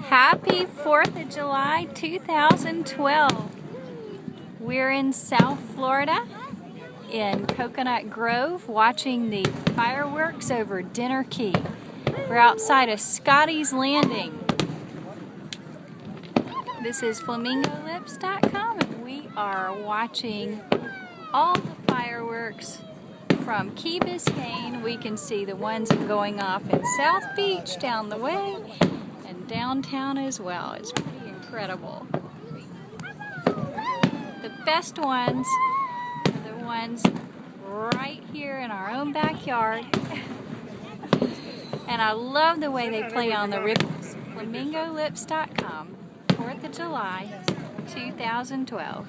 Happy 4th of July 2012. We're in South Florida in Coconut Grove watching the fireworks over Dinner Key. We're outside of Scotty's Landing. This is FlamingoLips.com and we are watching all the fireworks from Key Biscayne. We can see the ones going off in South Beach down the way and downtown as well. It's pretty incredible. The best ones are the ones right here in our own backyard. And I love the way they play on the ripples. FlamingoLips.com, 4th of July, 2012.